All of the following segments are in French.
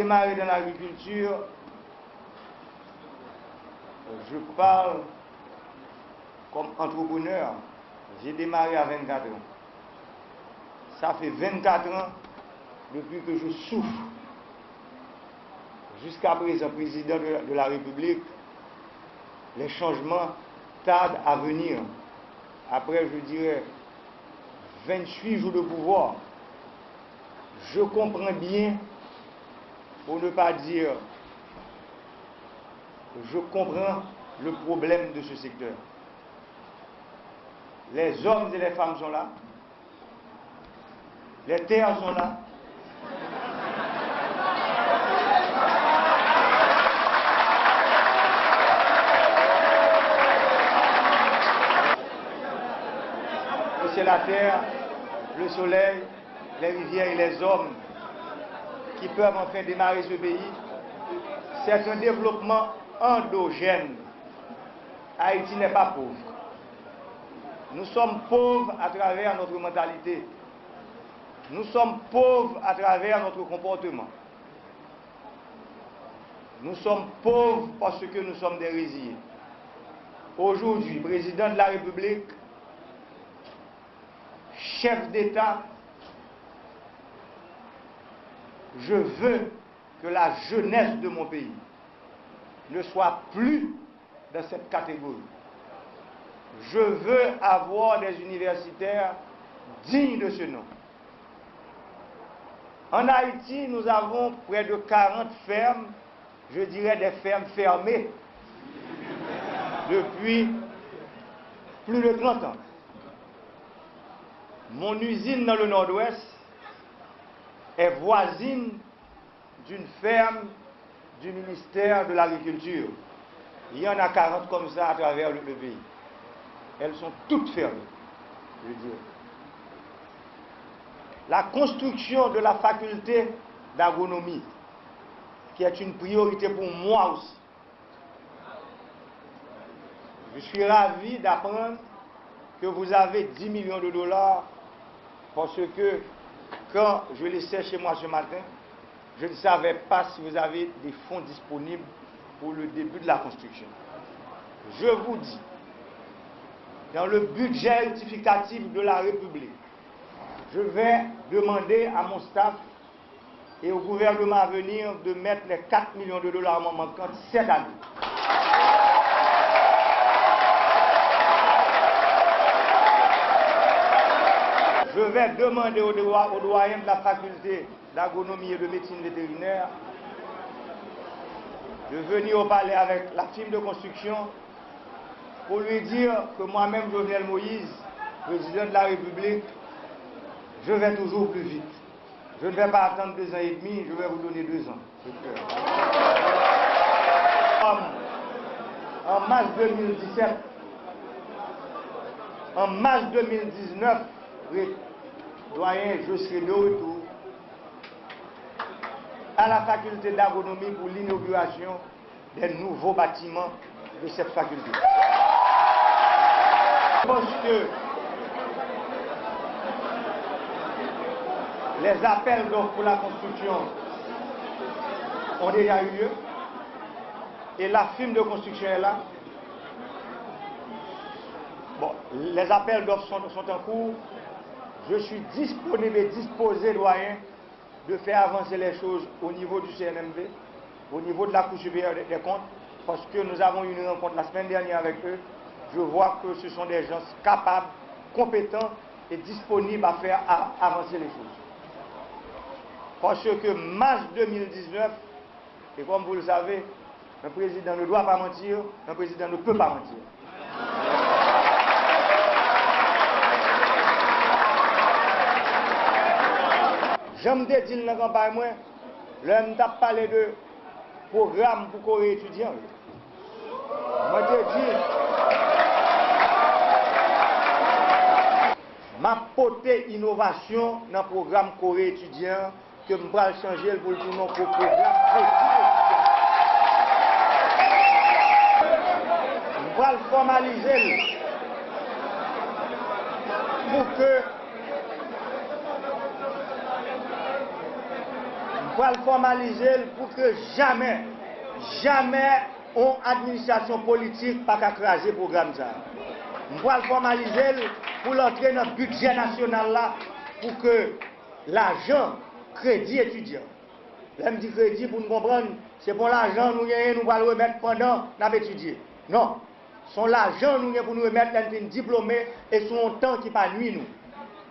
démarré dans l'agriculture, je parle comme entrepreneur. J'ai démarré à 24 ans. Ça fait 24 ans depuis que je souffre. Jusqu'à présent, président de la République, les changements tardent à venir. Après, je dirais, 28 jours de pouvoir, je comprends bien, pour ne pas dire, je comprends le problème de ce secteur. Les hommes et les femmes sont là, les terres sont là. C'est la terre, le soleil, les rivières et les hommes qui peuvent enfin démarrer ce pays. C'est un développement endogène. Haïti n'est pas pauvre. Nous sommes pauvres à travers notre mentalité. Nous sommes pauvres à travers notre comportement. Nous sommes pauvres parce que nous sommes des résiliés. Aujourd'hui, président de la République, chef d'État, je veux que la jeunesse de mon pays ne soit plus dans cette catégorie. Je veux avoir des universitaires dignes de ce nom. En Haïti, nous avons près de 40 fermes, je dirais des fermes fermées, depuis plus de 30 ans. Mon usine dans le nord-ouest est voisine d'une ferme du ministère de l'Agriculture. Il y en a 40 comme ça à travers le pays. Elles sont toutes fermées, je veux dire. La construction de la faculté d'agronomie, qui est une priorité pour moi aussi. Je suis ravi d'apprendre que vous avez 10 millions de dollars parce que quand je laissais chez moi ce matin, je ne savais pas si vous avez des fonds disponibles pour le début de la construction. Je vous dis, dans le budget rectificatif de la République, je vais demander à mon staff et au gouvernement à venir de mettre les 4 millions de dollars manquants cette année. Je vais demander au doyen de la faculté d'agronomie et de médecine vétérinaire de venir au palais avec la firme de construction pour lui dire que moi-même, Jovenel Moïse, président de la République, je vais toujours plus vite. Je ne vais pas attendre 2 ans et demi, je vais vous donner 2 ans. En mars 2017, en mars 2019, doyen, je serai de retour à la faculté d'agronomie pour l'inauguration des nouveaux bâtiments de cette faculté. Parce que les appels d'offres pour la construction ont déjà eu lieu et la firme de construction est là. Bon, les appels d'offres sont en cours. Je suis disponible et disposé, doyen, de faire avancer les choses au niveau du CNMV, au niveau de la Cour supérieure des comptes, parce que nous avons eu une rencontre la semaine dernière avec eux. Je vois que ce sont des gens capables, compétents et disponibles à faire avancer les choses. Parce que mars 2019, et comme vous le savez, un président ne doit pas mentir, un président ne peut pas mentir. J'aime dire dans la campagne, moi, l'homme t'a parlé de programme pour Corée étudiant. Moi, je dis, ma portée innovation dans le programme Corée étudiant, que je vais changer pour le nom pour le programme Crédit étudiant. Je vais le formaliser pour que pour le formaliser pour que jamais, jamais, on administration politique pas qu'à craser le programme ça. Pour le formaliser pour l'entrer dans le budget national là, pour que l'argent, crédit étudiant. Là, je dis crédit pour nous comprendre, c'est pour l'argent nous allons le remettre pendant nous étudier. Non. Son l'argent nous pour nous remettre dans une diplômée et son temps qui pas nuit nous.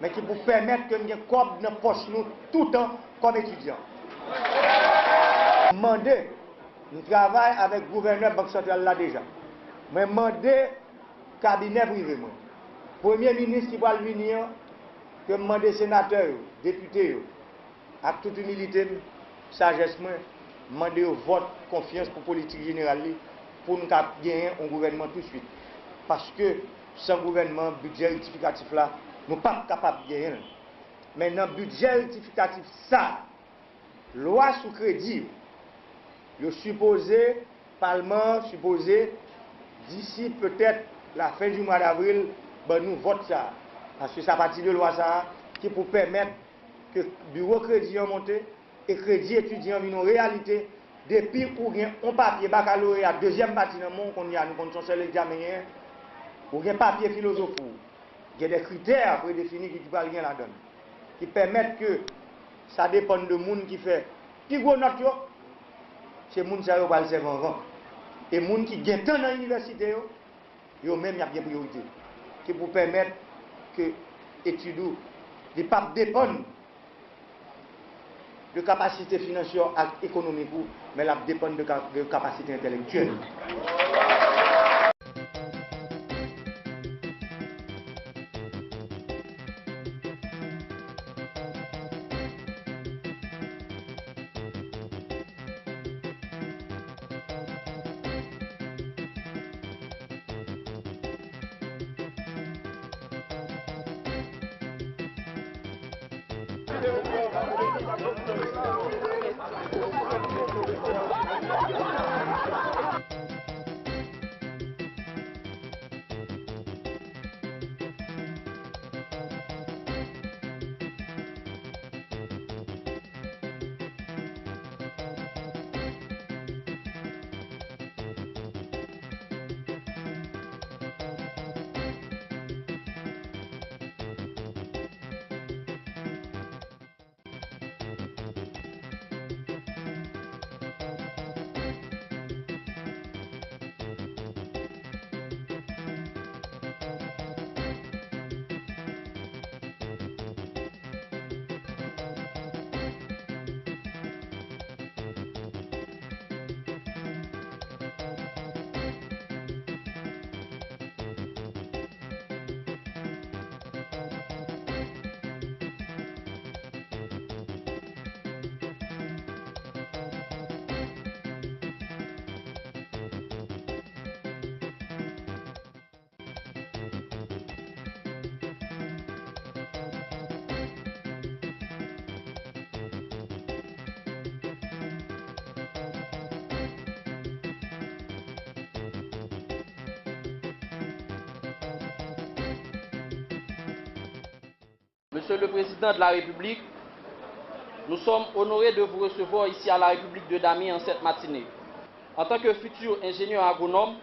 Mais qui pour permettre que nous ayons comme dans poche nous tout le temps comme étudiants. Demander, nous travaillons avec le gouverneur Banque Centrale là déjà. Mais demander cabinet privé. Premier ministre qui va venir, que demander sénateur, député, avec toute humilité, sagesse, demander vote, confiance pour la politique générale, pour nous gagner un gouvernement tout de suite. Parce que sans gouvernement, budget rectificatif là, nous ne sommes pas capables de gagner. Mais dans le budget rectificatif, ça, loi sous crédit, le supposé, Parlement supposé, d'ici peut-être la fin du mois d'avril, ben nous votons ça. Parce que ça partie de loi ça, qui pour permettre que le bureau crédit monte et crédit étudiant vienne en réalité, depuis pour gagner un papier baccalauréat, deuxième partie dans le monde qu'on y a, nous connaissons seul examen, pour gagner un papier philosophe. Il y a des critères prédéfinis qui peuvent rien la donne, qui permettent que ça dépend de monde qui fait. Qui gros note, c'est les gens qui va le servir en rang. Et les gens qui gagnent dans l'université, ils ont même des priorités. Qui pour permettre que l'étude ne pas dépendre de capacité financière et économique, mais la dépend de capacité intellectuelle. Monsieur le Président de la République, nous sommes honorés de vous recevoir ici à la République de Damiens en cette matinée. En tant que futur ingénieur agronome,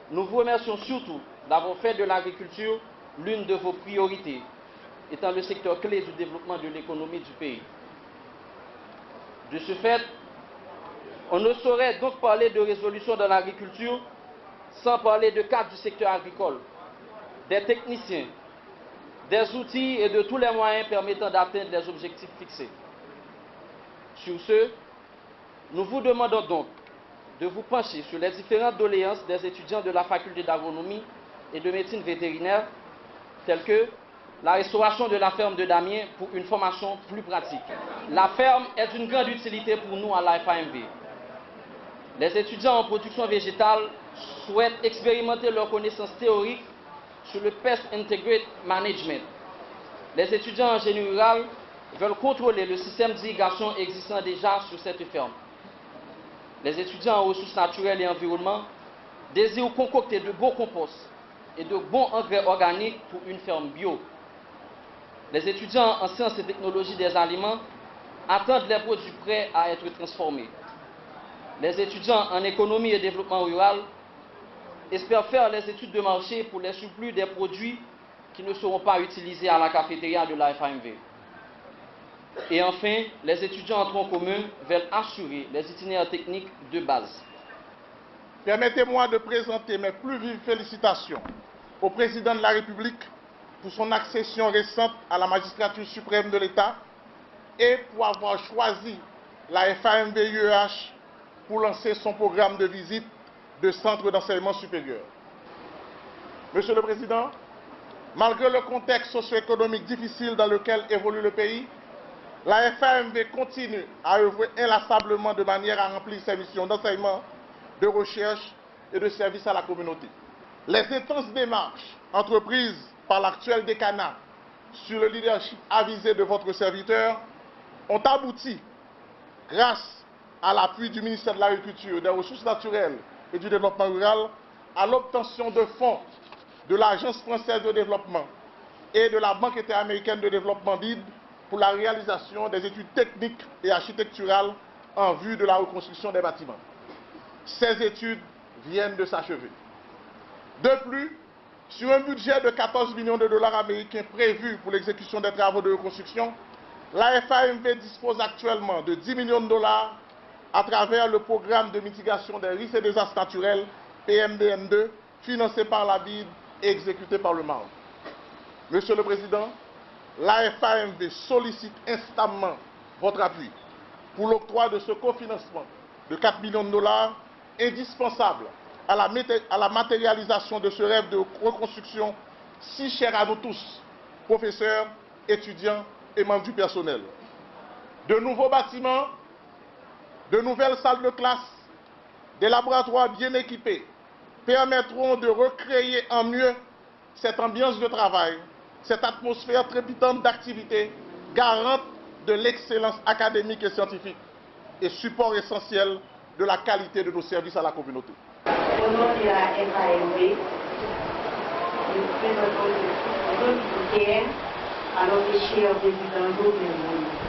nous vous remercions surtout d'avoir fait de l'agriculture l'une de vos priorités, étant le secteur clé du développement de l'économie du pays. De ce fait, on ne saurait donc parler de résolution dans l'agriculture sans parler de cadre du secteur agricole, des techniciens, des outils et de tous les moyens permettant d'atteindre les objectifs fixés. Sur ce, nous vous demandons donc de vous pencher sur les différentes doléances des étudiants de la faculté d'agronomie et de médecine vétérinaire, telles que la restauration de la ferme de Damiens pour une formation plus pratique. La ferme est d'une grande utilité pour nous à la FAMV. Les étudiants en production végétale souhaitent expérimenter leurs connaissances théoriques sur le Pest Integrated Management. Les étudiants en génie rural veulent contrôler le système d'irrigation existant déjà sur cette ferme. Les étudiants en ressources naturelles et environnement désirent concocter de beaux composts et de bons engrais organiques pour une ferme bio. Les étudiants en sciences et technologies des aliments attendent les produits prêts à être transformés. Les étudiants en économie et développement rural espèrent faire les études de marché pour les surplus des produits qui ne seront pas utilisés à la cafétéria de la FAMV. Et enfin, les étudiants en tronc commun veulent assurer les itinéraires techniques de base. Permettez-moi de présenter mes plus vives félicitations au président de la République pour son accession récente à la magistrature suprême de l'État et pour avoir choisi la FAMV-UEH pour lancer son programme de visite de centre d'enseignement supérieur. Monsieur le Président, malgré le contexte socio-économique difficile dans lequel évolue le pays, la FAMV continue à œuvrer inlassablement de manière à remplir ses missions d'enseignement, de recherche et de service à la communauté. Les intenses démarches entreprises par l'actuel décanat sur le leadership avisé de votre serviteur ont abouti, grâce à l'appui du ministère de l'Agriculture, des Ressources naturelles et du Développement rural, à l'obtention de fonds de l'Agence française de développement et de la Banque interaméricaine de développement BID pour la réalisation des études techniques et architecturales en vue de la reconstruction des bâtiments. Ces études viennent de s'achever. De plus, sur un budget de 14 millions de dollars américains prévu pour l'exécution des travaux de reconstruction, la FAMV dispose actuellement de 10 millions de dollars à travers le programme de mitigation des risques et désastres naturels, PMDN2, financé par la BID et exécuté par le MARD. Monsieur le Président, la FAMV sollicite instamment votre appui pour l'octroi de ce cofinancement de 4 millions de dollars indispensable à la matérialisation de ce rêve de reconstruction si cher à nous tous, professeurs, étudiants et membres du personnel. De nouveaux bâtiments, de nouvelles salles de classe, des laboratoires bien équipés permettront de recréer en mieux cette ambiance de travail, cette atmosphère trépidante d'activité, garante de l'excellence académique et scientifique et support essentiel de la qualité de nos services à la communauté. Au nom de la FAMV, nous présentons notre soutien à notre cher président Jovenel Moïse.